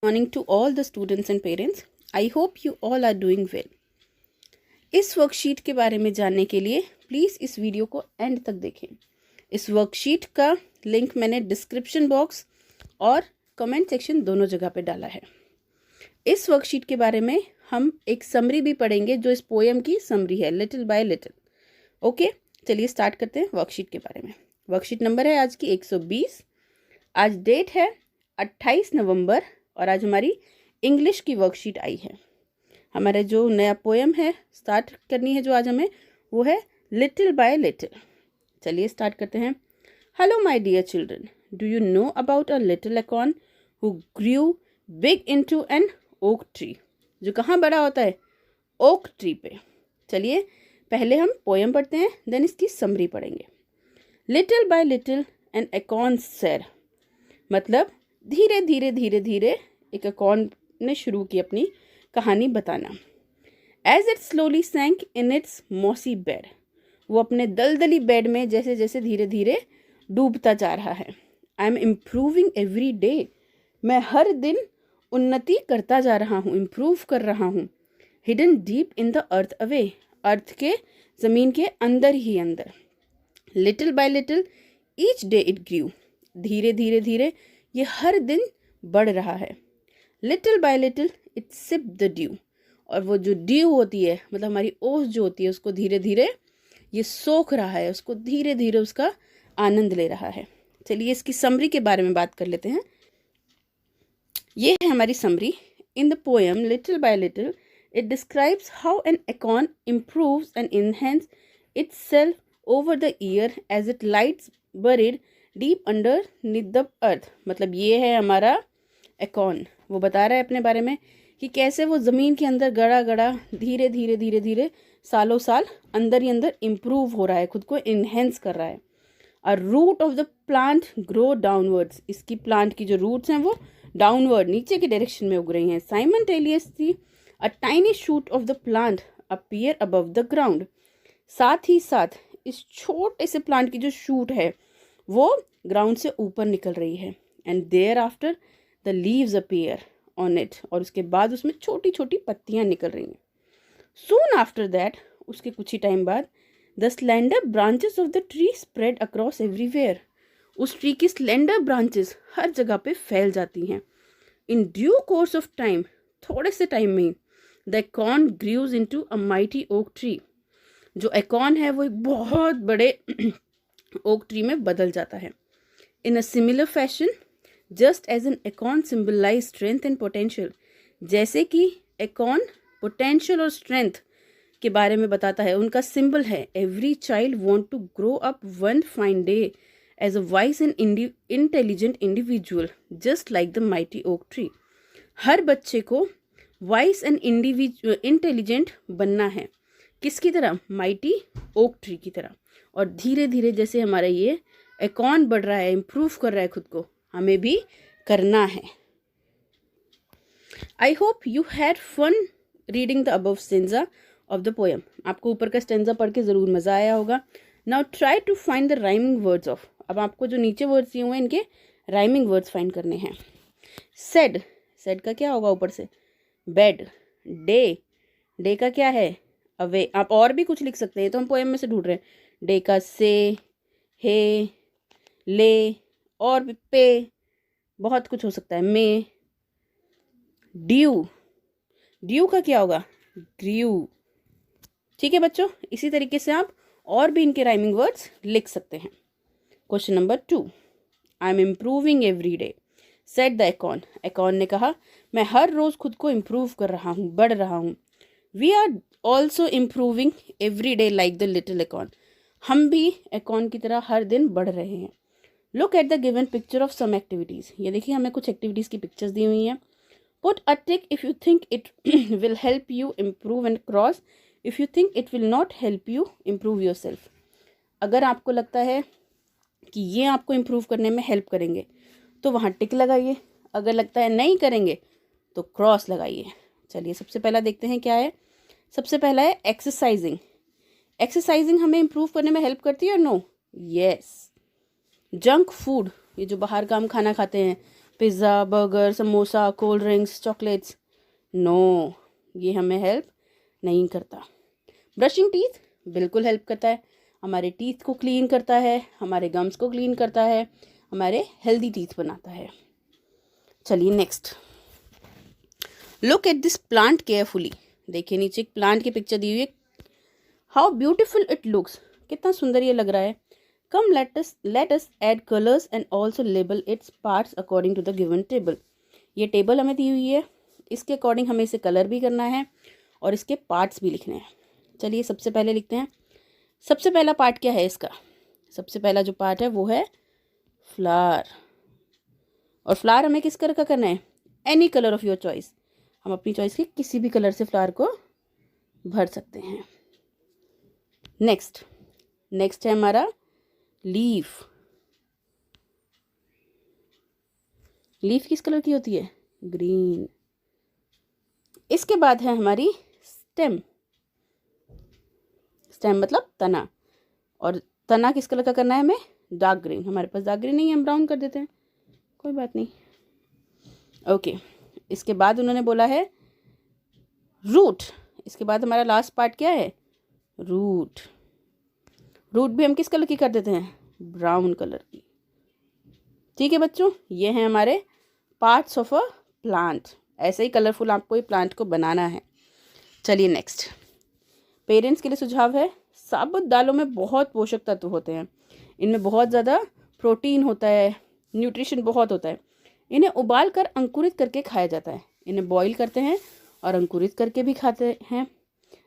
Morning to all the students and parents. I hope you all are doing well. इस worksheet के बारे में जानने के लिए प्लीज़ इस वीडियो को एंड तक देखें। इस वर्कशीट का लिंक मैंने डिस्क्रिप्शन बॉक्स और कमेंट सेक्शन दोनों जगह पे डाला है। इस वर्कशीट के बारे में हम एक समरी भी पढ़ेंगे जो इस पोएम की समरी है, लिटिल बाय लिटिल। ओके, चलिए स्टार्ट करते हैं वर्कशीट के बारे में। वर्कशीट नंबर है आज की 120। आज डेट है 28 नवंबर और आज हमारी इंग्लिश की वर्कशीट आई है। हमारे जो नया पोएम है स्टार्ट करनी है जो आज हमें, वो है लिटिल बाय लिटिल। चलिए स्टार्ट करते हैं। Hello my dear children, do you know about a little acorn who grew big into an oak tree. जो कहाँ बड़ा होता है? ओक ट्री पे। चलिए पहले हम पोएम पढ़ते हैं, देन इसकी समरी पढ़ेंगे। Little by little an acorn said, मतलब धीरे धीरे धीरे धीरे एक एकॉर्न ने शुरू की अपनी कहानी बताना। As it slowly sank in its mossy bed, वो अपने दलदली बेड में जैसे जैसे धीरे धीरे डूबता जा रहा है। I am improving every day, मैं हर दिन उन्नति करता जा रहा हूँ, इम्प्रूव कर रहा हूँ। Hidden deep in the earth away, earth के ज़मीन के अंदर ही अंदर। Little by little each day it grew, धीरे धीरे धीरे ये हर दिन बढ़ रहा है। Little by little it sip the dew, और वो जो ड्यू होती है मतलब हमारी ओस जो होती है उसको धीरे धीरे ये सोख रहा है, उसको धीरे धीरे उसका आनंद ले रहा है। चलिए इसकी समरी के बारे में बात कर लेते हैं। ये है हमारी summary. In the poem little by little it describes how an acorn improves and enhance itself over the year as it lies buried deep underneath the earth। मतलब ये है हमारा एकॉर्न, वो बता रहा है अपने बारे में कि कैसे वो ज़मीन के अंदर गड़ा गड़ा धीरे धीरे धीरे धीरे सालों साल अंदर ही अंदर इम्प्रूव हो रहा है, खुद को इन्हेंस कर रहा है। A root of the plant grow downwards, इसकी प्लांट की जो रूट्स हैं वो डाउनवर्ड नीचे की डायरेक्शन में उग रही हैं। Simultaneously a tiny shoot of the plant appear above the ground, साथ ही साथ इस छोटे से प्लांट की जो शूट है वो ग्राउंड से ऊपर निकल रही है। And thereafter the leaves appear on it, और उसके बाद उसमें छोटी छोटी पत्तियां निकल रही हैं। सून आफ्टर दैट, उसके कुछ ही टाइम बाद, the slender branches of the tree spread across everywhere, उस ट्री की स्लेंडर ब्रांचेस हर जगह पे फैल जाती हैं। In due course of time, थोड़े से टाइम में, the acorn grows into a mighty oak tree, जो एकॉर्न है वो एक बहुत बड़े ओक ट्री में बदल जाता है। In a similar fashion, just as an acorn symbolise strength and potential, जैसे कि एकॉर्न पोटेंशियल और स्ट्रेंथ के बारे में बताता है, उनका सिंबल है। Every child want to grow up one fine day as a wise and intelligent individual just like the mighty oak tree. हर बच्चे को वाइज एंड इंटेलिजेंट बनना है, किसकी तरह? माइटी ओक ट्री की तरह। और धीरे धीरे जैसे हमारा ये एकॉर्न बढ़ रहा है, इम्प्रूव कर रहा है खुद को, हमें भी करना है। I hope you had fun reading the above stanza of the poem. आपको ऊपर का स्टेंजा पढ़ के ज़रूर मज़ा आया होगा। Now try to find the rhyming words of, अब आपको जो नीचे वर्ड्स दिए हुए हैं इनके राइमिंग वर्ड्स फाइंड करने हैं। सेड, सेड का क्या होगा ऊपर से? बेड। डे, डे का क्या है? अवे। आप और भी कुछ लिख सकते हैं, तो हम पोएम में से ढूंढ रहे हैं। डे का से, हे, ले, और भी पे, बहुत कुछ हो सकता है। मे। ड्यू, ड्यू का क्या होगा? ग्रू। ठीक है बच्चों, इसी तरीके से आप और भी इनके राइमिंग वर्ड्स लिख सकते हैं। Question number 2, I am improving every day said the acorn, acorn ने कहा मैं हर रोज़ खुद को इम्प्रूव कर रहा हूँ, बढ़ रहा हूँ। We are also improving every day like the little acorn, हम भी एकॉर्न की तरह हर दिन बढ़ रहे हैं। Look at the given picture of some activities, ये देखिए हमें कुछ एक्टिविटीज़ की पिक्चर्स दी हुई हैं। Put a tick if you think it will help you improve and cross if you think it will not help you improve your self. अगर आपको लगता है कि ये आपको इम्प्रूव करने में हेल्प करेंगे तो वहाँ टिक लगाइए, अगर लगता है नहीं करेंगे तो क्रॉस लगाइए। चलिए सबसे पहला देखते हैं क्या है। सबसे पहला है एक्सरसाइजिंग। एक्सरसाइजिंग हमें इम्प्रूव करने में हेल्प करती है और नो? यस। जंक फूड, ये जो बाहर का हम खाना खाते हैं, pizza, burger, samosa, cold drinks, chocolates. No, ये हमें हेल्प नहीं करता। ब्रशिंग टीथ बिल्कुल हेल्प करता है, हमारे टीथ को क्लीन करता है, हमारे गम्स को क्लीन करता है, हमारे हेल्दी टीथ बनाता है। चलिए next, look at this plant carefully. देखिए नीचे एक प्लांट की पिक्चर दी हुई है। हाउ ब्यूटिफुल इट लुक्स, कितना सुंदर ये लग रहा है। Come let us add colours and also label its parts according to the given table. ये टेबल हमें दी हुई है, इसके अकॉर्डिंग हमें इसे कलर भी करना है और इसके पार्ट्स भी लिखने हैं। चलिए सबसे पहले लिखते हैं। सबसे पहला पार्ट क्या है इसका? सबसे पहला जो पार्ट है वो है फ्लावर। और फ्लावर हमें किस कलर का करना है? Any colour of your choice. हम अपनी चॉइस के किसी भी कलर से फ्लावर को भर सकते हैं। नेक्स्ट है हमारा लीफ। लीफ किस कलर की होती है? ग्रीन। इसके बाद है हमारी स्टेम। स्टेम मतलब तना, और तना किस कलर का करना है हमें? Dark green. हमारे पास डार्क ग्रीन नहीं है, हम ब्राउन कर देते हैं, कोई बात नहीं। ओके, इसके बाद उन्होंने बोला है रूट। इसके बाद हमारा लास्ट पार्ट क्या है? रूट। रूट भी हम किस कलर की कर देते हैं? ब्राउन कलर की। ठीक है बच्चों, ये हैं हमारे पार्ट्स ऑफ अ प्लांट। ऐसे ही कलरफुल आपको ये प्लांट को बनाना है। चलिए नेक्स्ट, पेरेंट्स के लिए सुझाव है। साबुत दालों में बहुत पोषक तत्व होते हैं, इनमें बहुत ज़्यादा प्रोटीन होता है, न्यूट्रिशन बहुत होता है। इन्हें उबाल कर अंकुरित करके खाया जाता है। इन्हें बॉईल करते हैं और अंकुरित करके भी खाते हैं।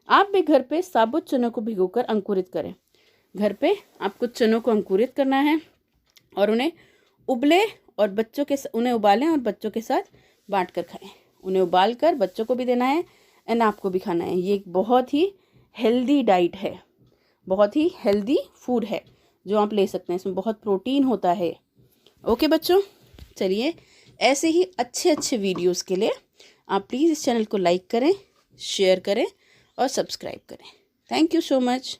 आप भी घर पे साबुत चनों को भिगोकर अंकुरित करें। घर पे आपको चनों को अंकुरित करना है और उन्हें उबालें और बच्चों के साथ बांट कर खाएं। उन्हें उबाल कर बच्चों को भी देना है एंड आपको भी खाना है। ये एक बहुत ही हेल्दी डाइट है, बहुत ही हेल्दी फूड है जो आप ले सकते हैं। इसमें बहुत प्रोटीन होता है। ओके बच्चों, चलिए ऐसे ही अच्छे वीडियोस के लिए आप प्लीज़ इस चैनल को लाइक करें, शेयर करें और सब्सक्राइब करें। Thank you so much.